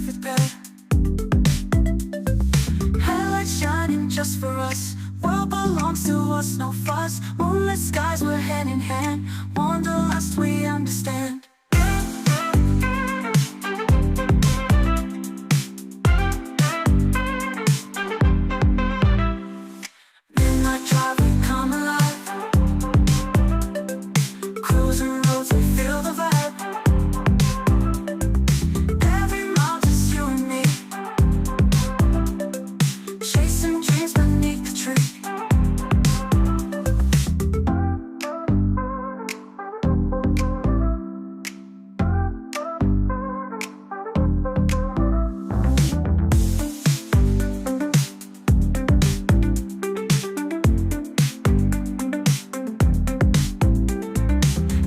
perfect bed. Headlights shining just for us. World belongs to us, no fuss. Moonlit skies, we're hand in hand. Wanderlust, we understand. Midnight drive, we come alive. Cruising roads, we feel the vibe. Every mile just you and me. Chasing dreams beneath the tree.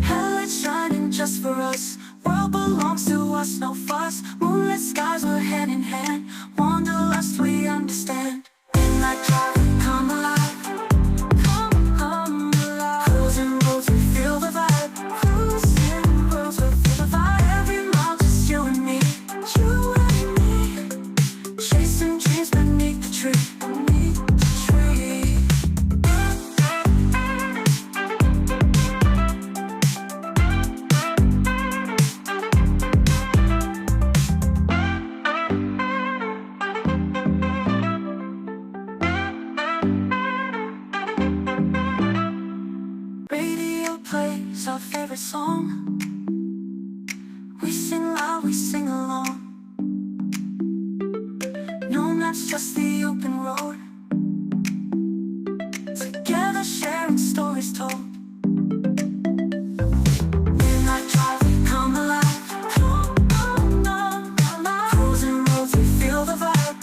Headlights shining just for us. World belongs to us, no fuss. Moonlit skies, we're hand in hand. Wanderlust, we understand. Midnight drive, we come alive. Come alive. Cruising roads, we feel the vibe. Cruising roads, we feel the vibe. Every mile just you and me. You and me. Chasing dreams beneath the tree. Beneath the tree. Radio plays our favorite song. We sing loud, we sing along. No maps, just the open road. Together sharing stories told. Midnight drive, we come alive. Come alive. Cruising roads, we feel the vibe.